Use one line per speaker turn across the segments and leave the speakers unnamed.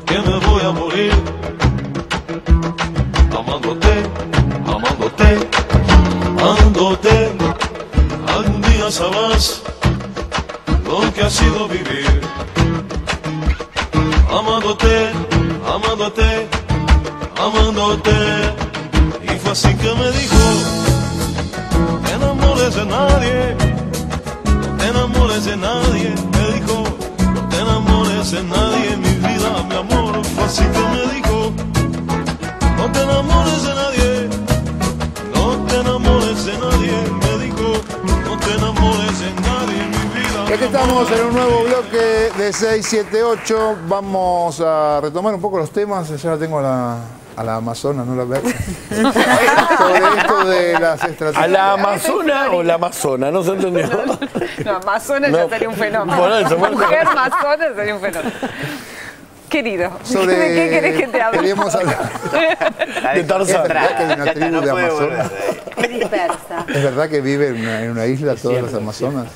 que me voy a morir amándote, amándote, amándote. Algún día sabrás lo que ha sido vivir amándote, amándote, amándote. Y fue así que me dijo: no te enamores de nadie, no te enamores de nadie. Me dijo: no te enamores de nadie, mi vida, mi amor. Fue así que me dijo: no te enamores de nadie, no te enamores de nadie. Me dijo: no te enamores de nadie, mi vida.
Y aquí estamos en un nuevo bloque de 678. Vamos a retomar un poco los temas. Ya la tengo a la Amazona, no la veo. Sobre esto de las estrategias.
¿A la Amazona o la Amazona? No se entendió.
No, Amazona ya sería un fenómeno.
Por eso,
Mujer Amazona sería un fenómeno. Querido,
Sobre...
¿de qué querés que te hable?
Queríamos hablar.
De Tarzán.
¿Es verdad que hay una tribu de Amazonas?
Dispersa.
¿Es verdad que viven en una isla todas las Amazonas?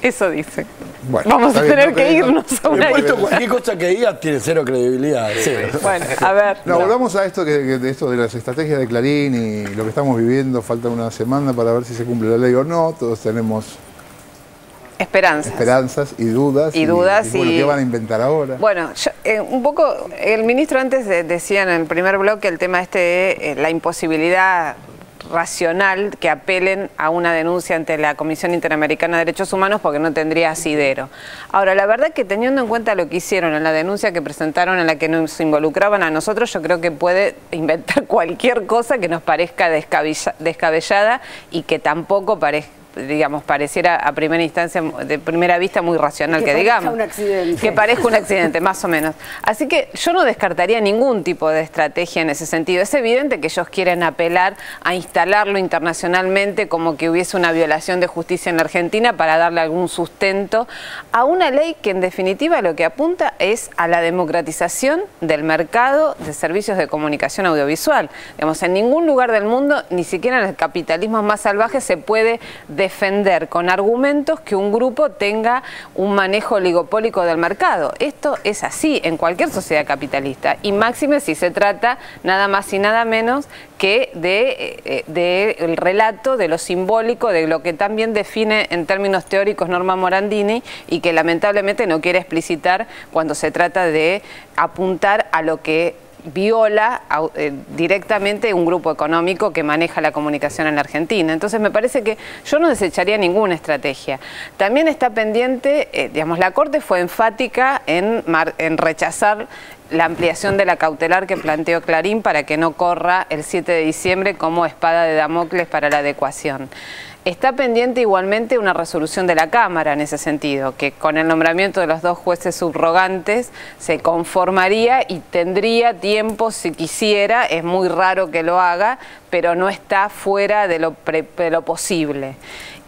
Eso dice.
Bueno,
vamos a
está bien,
tener
no
que
creo-
irnos a una
Esto,
isla.
cualquier cosa que digas tiene cero credibilidad. Cero.
Bueno, a ver.
No, volvamos a esto, de esto de las estrategias de Clarín y lo que estamos viviendo. Falta una semana para ver si se cumple la ley o no. Todos tenemos esperanzas y dudas.
Y dudas
bueno,
y-
¿qué van a inventar ahora?
Bueno, un poco, el ministro antes decía en el primer bloque el tema de la imposibilidad racional que apelen a una denuncia ante la Comisión Interamericana de Derechos Humanos porque no tendría asidero. Ahora, la verdad que teniendo en cuenta lo que hicieron en la denuncia que presentaron en la que nos involucraban a nosotros, yo creo que puede inventar cualquier cosa que nos parezca descabellada y que tampoco pareciera a primera instancia, de primera vista, muy racional, que digamos.
Un accidente.
Que parezca un accidente, más o menos. Así que yo no descartaría ningún tipo de estrategia en ese sentido. Es evidente que ellos quieren apelar a instalarlo internacionalmente como que hubiese una violación de justicia en la Argentina para darle algún sustento a una ley que en definitiva lo que apunta es a la democratización del mercado de servicios de comunicación audiovisual. Digamos, en ningún lugar del mundo, ni siquiera en el capitalismo más salvaje, se puede defender con argumentos que un grupo tenga un manejo oligopólico del mercado. Esto es así en cualquier sociedad capitalista, y máxime si se trata nada más y nada menos que de el relato de lo simbólico, de lo que también define en términos teóricos Norma Morandini y que lamentablemente no quiere explicitar cuando se trata de apuntar a lo que viola directamente un grupo económico que maneja la comunicación en la Argentina. Entonces me parece que yo no desecharía ninguna estrategia. También está pendiente, digamos, la Corte fue enfática en rechazar la ampliación de la cautelar que planteó Clarín para que no corra el 7 de diciembre como espada de Damocles para la adecuación. Está pendiente igualmente una resolución de la Cámara en ese sentido, que con el nombramiento de los 2 jueces subrogantes se conformaría y tendría tiempo si quisiera. Es muy raro que lo haga, pero no está fuera de lo posible.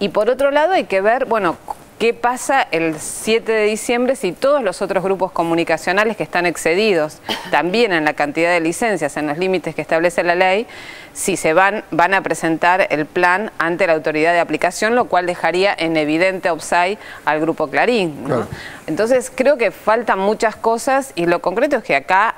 Y por otro lado hay que ver, bueno, ¿qué pasa el 7 de diciembre si todos los otros grupos comunicacionales que están excedidos también en la cantidad de licencias, en los límites que establece la ley, si se van a presentar el plan ante la autoridad de aplicación, lo cual dejaría en evidente offside al grupo Clarín, ¿no? Claro. Entonces creo que faltan muchas cosas y lo concreto es que acá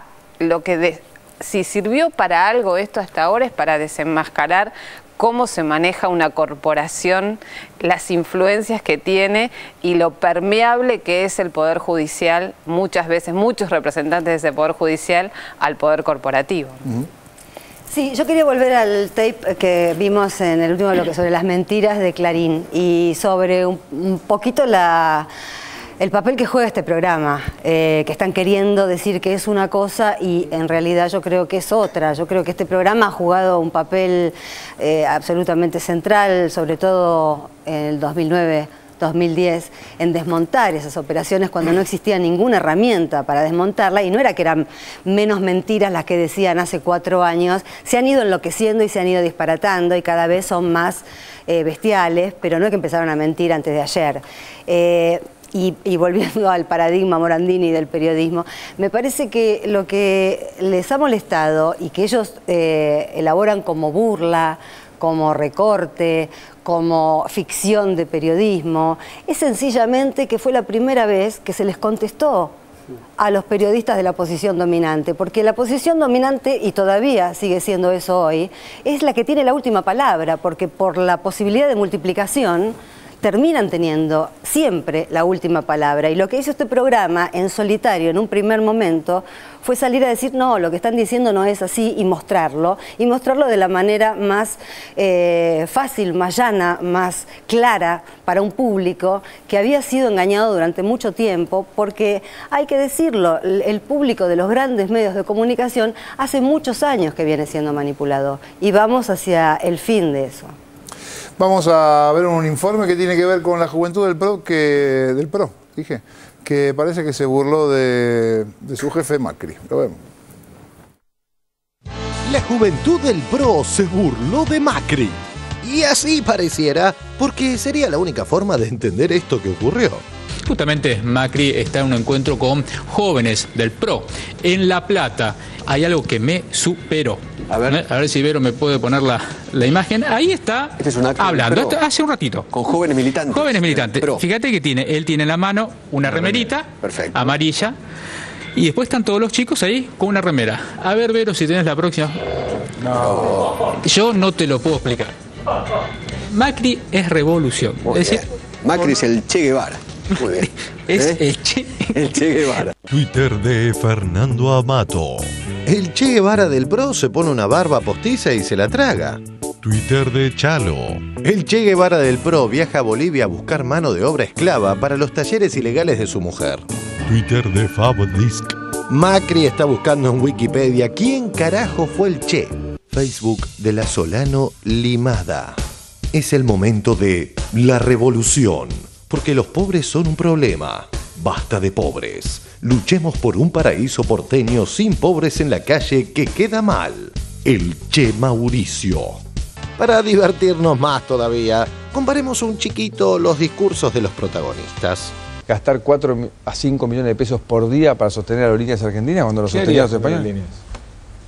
si sirvió para algo esto hasta ahora es para desenmascarar cómo se maneja una corporación, las influencias que tiene y lo permeable que es el Poder Judicial, muchas veces, muchos representantes de ese Poder Judicial, al Poder Corporativo.
Sí, yo quería volver al tape que vimos en el último bloque sobre las mentiras de Clarín y sobre un poquito el papel que juega este programa, que están queriendo decir que es una cosa y en realidad yo creo que es otra. Yo creo que este programa ha jugado un papel absolutamente central, sobre todo en el 2009-2010, en desmontar esas operaciones cuando no existía ninguna herramienta para desmontarla, y no era que eran menos mentiras las que decían hace 4 años, se han ido enloqueciendo y se han ido disparatando y cada vez son más bestiales, pero no es que empezaron a mentir antes de ayer. Y volviendo al paradigma Morandini del periodismo, me parece que lo que les ha molestado y que ellos elaboran como burla, como recorte, como ficción de periodismo, es sencillamente que fue la primera vez que se les contestó a los periodistas de la posición dominante, porque la posición dominante, y todavía sigue siendo eso hoy, es la que tiene la última palabra, porque por la posibilidad de multiplicación terminan teniendo siempre la última palabra. Y lo que hizo este programa en solitario en un primer momento fue salir a decir, no, lo que están diciendo no es así, y mostrarlo de la manera más fácil, más llana, más clara para un público que había sido engañado durante mucho tiempo, porque hay que decirlo, el público de los grandes medios de comunicación hace muchos años que viene siendo manipulado, y vamos hacia el fin de eso.
Vamos a ver un informe que tiene que ver con la juventud del PRO, que parece que se burló de su jefe Macri. Lo vemos.
La juventud del PRO se burló de Macri. Y así pareciera, porque sería la única forma de entender esto que ocurrió.
Justamente Macri está en un encuentro con jóvenes del PRO en La Plata. Hay algo que me superó. A ver si Vero me puede poner la imagen. Ahí está,
este es un acto
hablando, hace un ratito.
Con jóvenes militantes.
Jóvenes militantes. Fíjate que él tiene en la mano una remerita amarilla. Y después están todos los chicos ahí con una remera. A ver, Vero, si tenés la próxima. No. Yo no te lo puedo explicar. Macri es revolución. Es decir,
Macri es el Che Guevara. Muy bien.
Es el Che
Guevara. Twitter de Fernando Amato. El Che Guevara del PRO se pone una barba postiza y se la traga. Twitter de Chalo. El Che Guevara del PRO viaja a Bolivia a buscar mano de obra esclava para los talleres ilegales de su mujer. Twitter de Fabodisc. Macri está buscando en Wikipedia quién carajo fue el Che. Facebook de la Solano Limada. Es el momento de la revolución, porque los pobres son un problema. Basta de pobres. Luchemos por un paraíso porteño sin pobres en la calle que queda mal. El Che Mauricio. Para divertirnos más todavía, comparemos un chiquito los discursos de los protagonistas.
Gastar 4 a 5 millones de pesos por día para sostener aerolíneas argentinas cuando lo sostenían los españoles.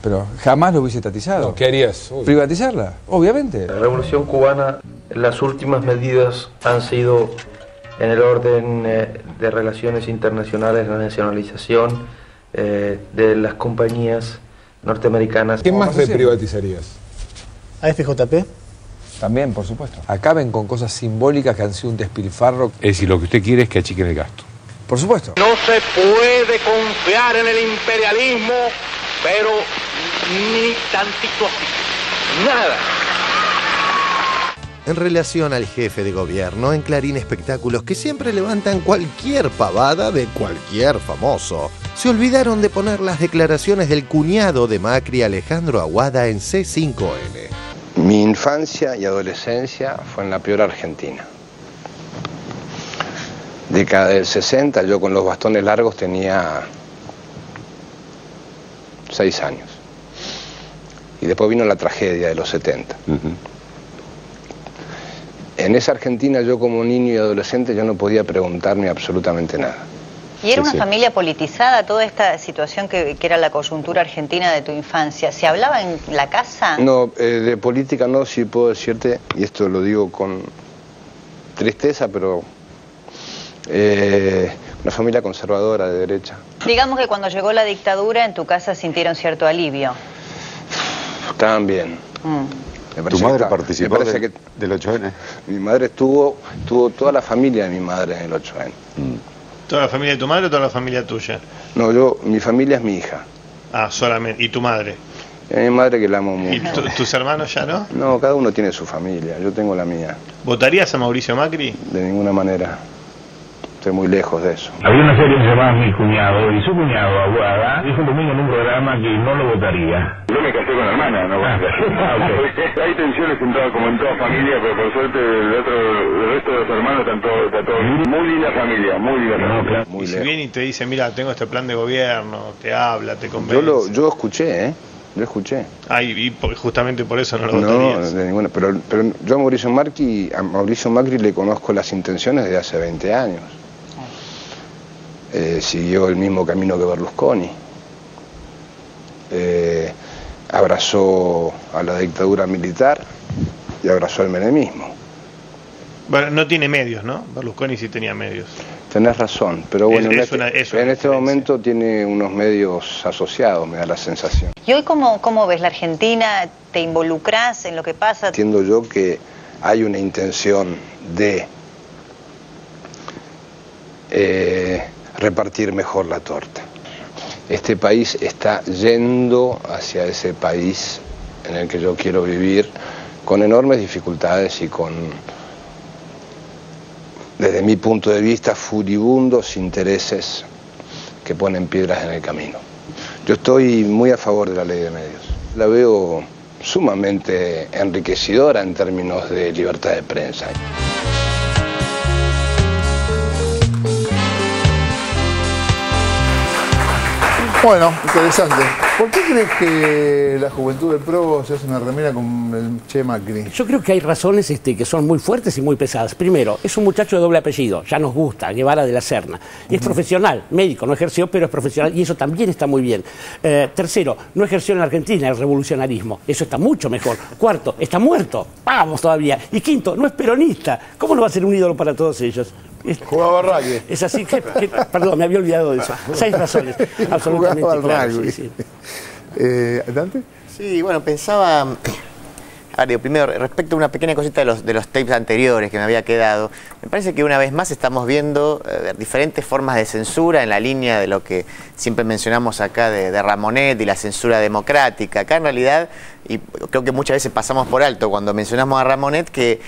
Pero jamás lo hubiese estatizado.
No, ¿qué harías? Uy.
¿Privatizarla? Obviamente.
La Revolución Cubana, las últimas medidas han sido en el orden de relaciones internacionales, la nacionalización de las compañías norteamericanas.
¿Qué más reprivatizarías?
¿AFJP? También, por supuesto. Acaben con cosas simbólicas que han sido un despilfarro.
Es decir, lo que usted quiere es que achiquen el gasto.
Por supuesto.
No se puede confiar en el imperialismo, pero ni tantito así. Nada.
En relación al jefe de gobierno, en Clarín Espectáculos, que siempre levantan cualquier pavada de cualquier famoso, se olvidaron de poner las declaraciones del cuñado de Macri, Alejandro Aguada, en C5N.
Mi infancia y adolescencia fue en la peor Argentina. Década del 60, yo con los bastones largos tenía 6 años. Y después vino la tragedia de los 70. En esa Argentina, yo como niño y adolescente, yo no podía preguntarme absolutamente nada.
¿Y era una familia politizada toda esta situación que era la coyuntura argentina de tu infancia? ¿Se hablaba en la casa?
No, de política no, sí puedo decirte, y esto lo digo con tristeza, pero una familia conservadora de derecha.
Digamos que cuando llegó la dictadura en tu casa sintieron cierto alivio.
También.
¿Tu madre participó del 8N?
Mi madre estuvo toda la familia de mi madre en el 8N.
¿Toda la familia de tu madre o toda la familia tuya?
No, mi familia es mi hija.
Ah, solamente. ¿Y tu madre?
Mi madre, que la amo mucho.
¿Y tus hermanos ya no?
No, cada uno tiene su familia, yo tengo la mía.
¿Votarías a Mauricio Macri?
De ninguna manera. Estoy muy lejos de eso.
Había una serie que se llamaba Mi Cuñado, y su cuñado, Aguada, dijo un domingo en un programa que no lo votaría.
Yo me casé con la hermana, ¿no? Okay. Hay tensiones como en toda familia, pero por suerte el resto de los hermanos están todos muy linda familia, muy linda familia.
Y si viene y te dice, mira, tengo este plan de gobierno, te habla, te convence.
Yo escuché, Yo escuché.
Ah, y justamente por eso no lo votarías.
No, de ninguna. Pero yo a Mauricio Macri le conozco las intenciones desde hace 20 años. Siguió el mismo camino que Berlusconi. Abrazó a la dictadura militar y abrazó al menemismo.
Bueno, no tiene medios, ¿no? Berlusconi sí tenía medios.
Tenés razón, pero bueno,
Es
en este momento tiene unos medios asociados, me da la sensación.
¿Y hoy cómo ves la Argentina? ¿Te involucrás en lo que pasa?
Entiendo yo que hay una intención de repartir mejor la torta. Este país está yendo hacia ese país en el que yo quiero vivir, con enormes dificultades y con, desde mi punto de vista, furibundos intereses que ponen piedras en el camino. Yo estoy muy a favor de la ley de medios. La veo sumamente enriquecedora en términos de libertad de prensa.
Bueno, interesante. ¿Por qué crees que la juventud del PRO se hace una remera con el Che Macri?
Yo creo que hay razones que son muy fuertes y muy pesadas. Primero, es un muchacho de doble apellido, ya nos gusta, Guevara de la Serna. Y es profesional, médico, no ejerció, pero es profesional y eso también está muy bien. Tercero, no ejerció en la Argentina el revolucionarismo, eso está mucho mejor. Cuarto, está muerto, vamos todavía. Y quinto, no es peronista, ¿cómo no va a ser un ídolo para todos ellos?
Jugaba al rugby.
Es así que, perdón, me había olvidado de eso. 6 razones, absolutamente claras. Sí, sí.
¿Dante?
Sí, bueno, pensaba... A ver, primero, respecto a una pequeña cosita de los tapes anteriores que me había quedado, me parece que una vez más estamos viendo diferentes formas de censura en la línea de lo que siempre mencionamos acá de Ramonet y la censura democrática. Acá en realidad, y creo que muchas veces pasamos por alto cuando mencionamos a Ramonet, que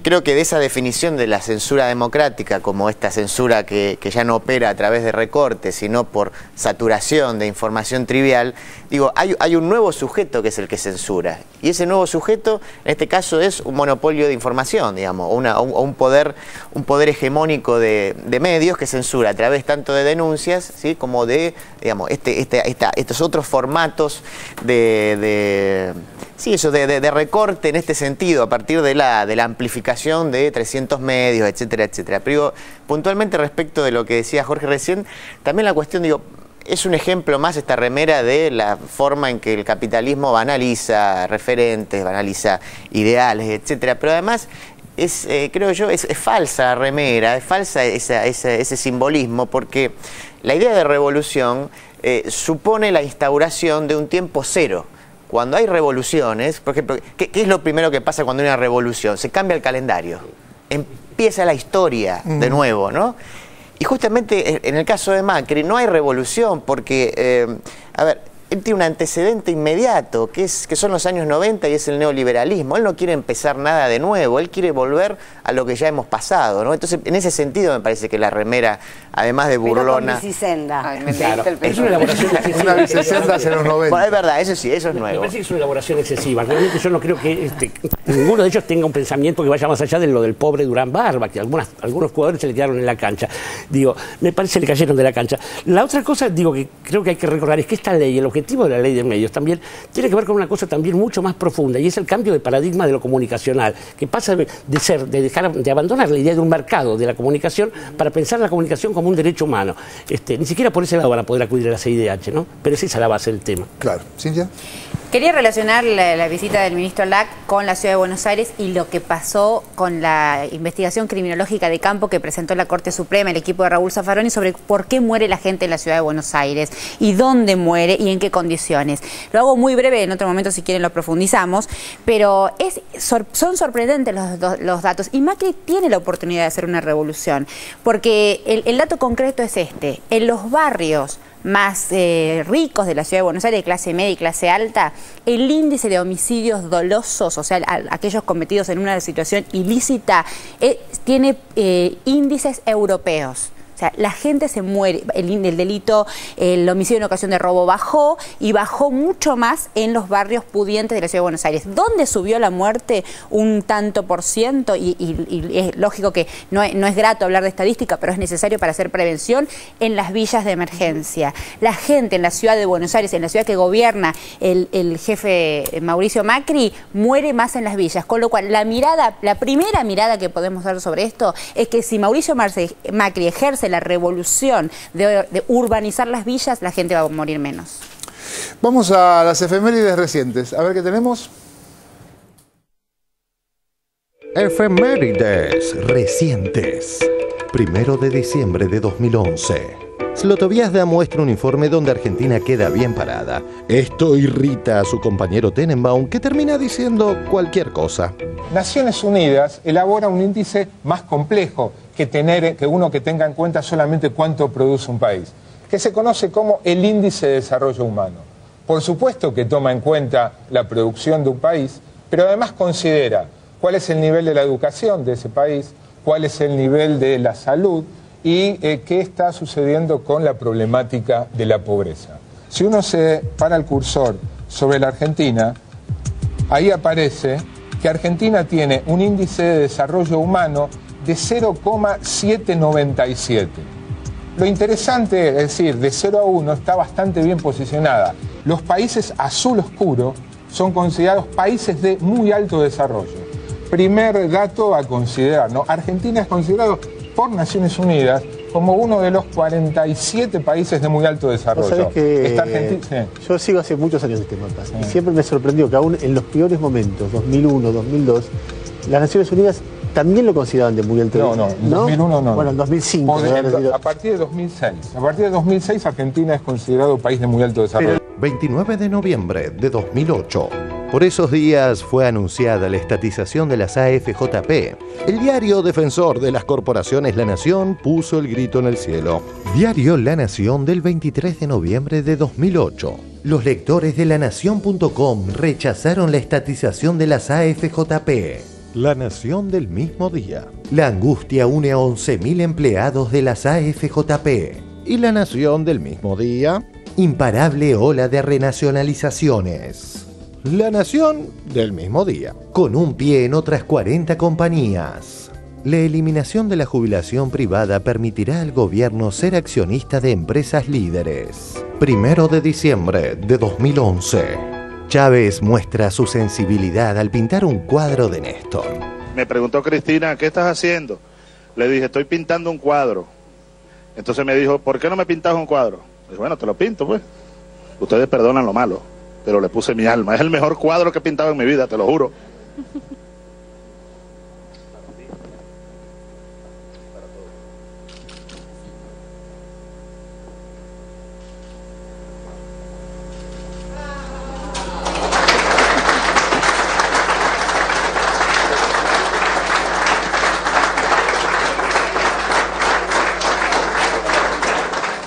creo que de esa definición de la censura democrática, como esta censura que ya no opera a través de recortes, sino por saturación de información trivial, digo, hay un nuevo sujeto que es el que censura. Y ese nuevo sujeto, en este caso, es un monopolio de información, digamos, o un poder hegemónico de medios que censura a través tanto de denuncias, ¿sí?, como de, digamos, estos otros formatos de recorte en este sentido, a partir de la amplificación de 300 medios, etcétera, etcétera. Pero digo, puntualmente respecto de lo que decía Jorge recién, también la cuestión, digo, es un ejemplo más esta remera de la forma en que el capitalismo banaliza referentes, banaliza ideales, etcétera. Pero además, creo yo, es falsa la remera, es falsa ese simbolismo, porque la idea de revolución supone la instauración de un tiempo cero. Cuando hay revoluciones, por ejemplo, ¿qué es lo primero que pasa cuando hay una revolución? Se cambia el calendario, empieza la historia de nuevo, ¿no? Y justamente en el caso de Macri no hay revolución porque, a ver, él tiene un antecedente inmediato, que son los años 90 y es el neoliberalismo. Él no quiere empezar nada de nuevo, él quiere volver a lo que ya hemos pasado, ¿no? Entonces, en ese sentido me parece que la remera, además de burlona...
Claro.
Es una elaboración excesiva.
Una bicicenda hace los 90.
Bueno, es verdad, eso sí, eso es
Me
nuevo.
parece que es una elaboración excesiva. Realmente yo no creo que ninguno de ellos tenga un pensamiento que vaya más allá de lo del pobre Durán Barba, que algunos jugadores se le quedaron en la cancha. Digo, me parece que le cayeron de la cancha. La otra cosa, digo, que creo que hay que recordar es que esta ley, el objetivo de la ley de medios también, tiene que ver con una cosa también mucho más profunda, y es el cambio de paradigma de lo comunicacional, que pasa de abandonar la idea de un mercado de la comunicación para pensar la comunicación como un derecho humano. Ni siquiera por ese lado van a poder acudir a la CIDH, ¿no? Pero esa es la base del tema.
Claro. ¿Cintia?
Quería relacionar la visita del ministro Lac con la Ciudad de Buenos Aires y lo que pasó con la investigación criminológica de campo que presentó la Corte Suprema, el equipo de Raúl Zaffaroni, sobre por qué muere la gente en la Ciudad de Buenos Aires y dónde muere y en qué condiciones. Lo hago muy breve, en otro momento si quieren lo profundizamos, pero son sorprendentes los datos y Macri tiene la oportunidad de hacer una revolución, porque el dato concreto es este: en los barrios más ricos de la Ciudad de Buenos Aires, de clase media y clase alta, el índice de homicidios dolosos, o sea, aquellos cometidos en una situación ilícita, tiene índices europeos. O sea, la gente se muere, el delito, el homicidio en ocasión de robo bajó y bajó mucho más en los barrios pudientes de la Ciudad de Buenos Aires. ¿Dónde subió la muerte un tanto por ciento? Y es lógico que no es grato hablar de estadística, pero es necesario para hacer prevención en las villas de emergencia. La gente en la Ciudad de Buenos Aires, en la ciudad que gobierna el jefe Mauricio Macri, muere más en las villas. Con lo cual, la primera mirada que podemos dar sobre esto es que si Mauricio Macri ejerce la revolución de urbanizar las villas, la gente va a morir menos.
Vamos a las efemérides recientes. A ver qué tenemos.
Efemérides recientes. 1 de diciembre de 2011. Slotoviazda muestra un informe donde Argentina queda bien parada. Esto irrita a su compañero Tenenbaum, que termina diciendo cualquier cosa.
Naciones Unidas elabora un índice más complejo que uno que tenga en cuenta solamente cuánto produce un país, que se conoce como el Índice de Desarrollo Humano. Por supuesto que toma en cuenta la producción de un país, pero además considera cuál es el nivel de la educación de ese país, cuál es el nivel de la salud y qué está sucediendo con la problemática de la pobreza. Si uno se para el cursor sobre la Argentina, ahí aparece que Argentina tiene un índice de desarrollo humano de 0,797. Lo interesante es decir, de 0 a 1 está bastante bien posicionada. Los países azul oscuro son considerados países de muy alto desarrollo. Primer dato a considerar, ¿no? Argentina es considerado por Naciones Unidas como uno de los 47 países de muy alto desarrollo.
¿Sabes que
Está Argentina, sí.
Yo sigo hace muchos años este mapa y siempre me sorprendió que aún en los peores momentos, 2001, 2002, las Naciones Unidas también lo consideraban de muy alto desarrollo.
No, en 2001 no.
Bueno, en 2005.
A partir de 2006. A partir de 2006 Argentina es considerado país de muy alto desarrollo.
29 de noviembre de 2008. Por esos días fue anunciada la estatización de las AFJP. El diario defensor de las corporaciones La Nación puso el grito en el cielo. Diario La Nación del 23 de noviembre de 2008. Los lectores de lanación.com rechazaron la estatización de las AFJP. La Nación del mismo día. La angustia une a 11.000 empleados de las AFJP. Y La Nación del mismo día. Imparable ola de renacionalizaciones. La Nación del mismo día. Con un pie en otras 40 compañías. La eliminación de la jubilación privada permitirá al gobierno ser accionista de empresas líderes. 1 de diciembre de 2011. Chávez muestra su sensibilidad al pintar un cuadro de Néstor.
Me preguntó Cristina, ¿qué estás haciendo? Le dije, estoy pintando un cuadro. Entonces me dijo, ¿por qué no me pintas un cuadro? Dije, bueno, te lo pinto, pues. Ustedes perdonan lo malo, pero le puse mi alma. Es el mejor cuadro que he pintado en mi vida, te lo juro.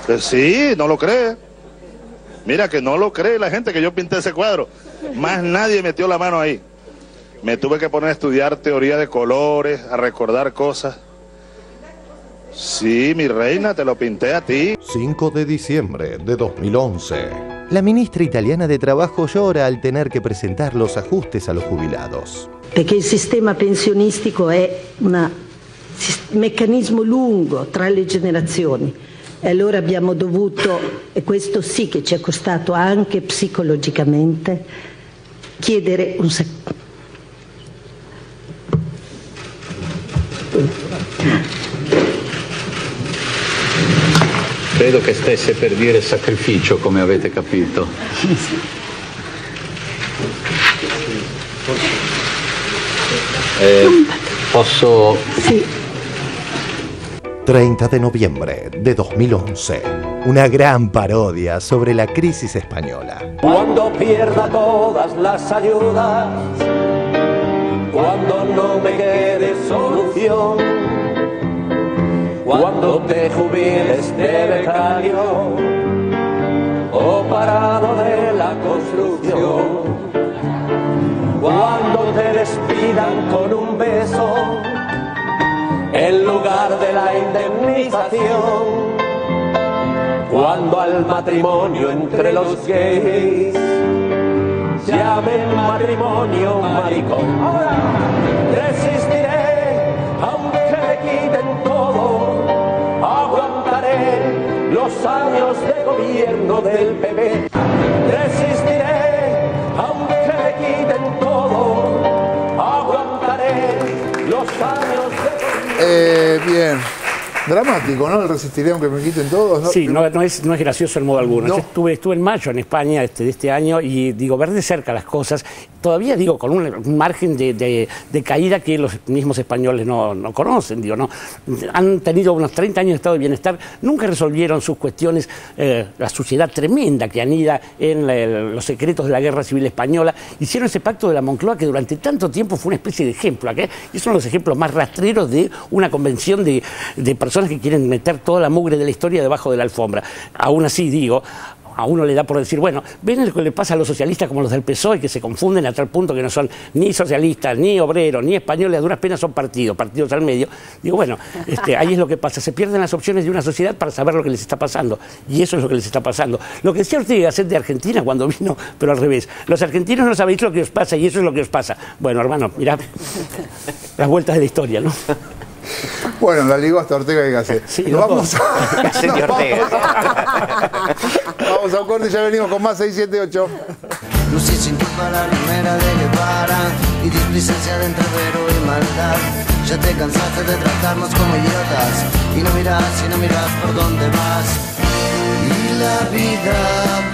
Pues sí, no lo cree. Mira que no lo cree la gente que yo pinté ese cuadro. Más nadie metió la mano ahí. Me tuve que poner a estudiar teoría de colores, a recordar cosas. Sí, mi reina, te lo pinté a ti.
5 de diciembre de 2011. La ministra italiana de Trabajo llora al tener que presentar los ajustes a los jubilados.
Perché il sistema pensionistico è un meccanismo lungo tra le generazioni. E allora abbiamo dovuto, e questo sì che ci è costato anche psicologicamente, chiedere un
Credo che stesse per dire sacrificio, come avete capito. Posso...
Sì.
30 de noviembre de 2011. Una gran parodia sobre la crisis española.
Cuando pierda todas las ayudas, cuando no me quede solución, cuando te jubiles de becario o parado de la construcción, cuando te despidan con un beso en lugar de la indemnización, cuando al matrimonio entre los gays llamen matrimonio maricón. Resistiré aunque me quiten todo, aguantaré los años de gobierno del PP. Resistiré aunque me quiten todo, aguantaré los años de
bien. Dramático, ¿no? El resistiré aunque me quiten todos, ¿no?
Sí, no es gracioso en modo alguno.
No.
Yo estuve en mayo en España de este año y digo, ver de cerca las cosas, todavía digo, con un margen de caída que los mismos españoles no conocen, digo, ¿no? Han tenido unos 30 años de estado de bienestar, nunca resolvieron sus cuestiones, la suciedad tremenda que anida en los secretos de la Guerra Civil Española, hicieron ese pacto de la Moncloa que durante tanto tiempo fue una especie de ejemplo, ¿okay? Y son los ejemplos más rastreros de una convención de personas que quieren meter toda la mugre de la historia debajo de la alfombra. Aún así, digo, a uno le da por decir, bueno, ven lo que le pasa a los socialistas como los del PSOE, que se confunden a tal punto que no son ni socialistas, ni obreros, ni españoles, a duras penas son partidos al medio. Digo, bueno, ahí es lo que pasa, se pierden las opciones de una sociedad para saber lo que les está pasando, y eso es lo que les está pasando. Lo que decía Ortega Gasset de Argentina cuando vino, pero al revés, los argentinos no sabéis lo que os pasa, y eso es lo que os pasa. Bueno, hermano, mirá las vueltas de la historia, ¿no?
Bueno, la ligó hasta Ortega y Gasset.
Sí,
vamos a...
Gasset y Ortega.
Vamos a un corte y ya venimos con más 678.
Lucy sin culpa la remera de Guevara y displicencia de entrevero y maldad. Ya te cansaste de tratarnos como idiotas y no miras por dónde vas. Y la vida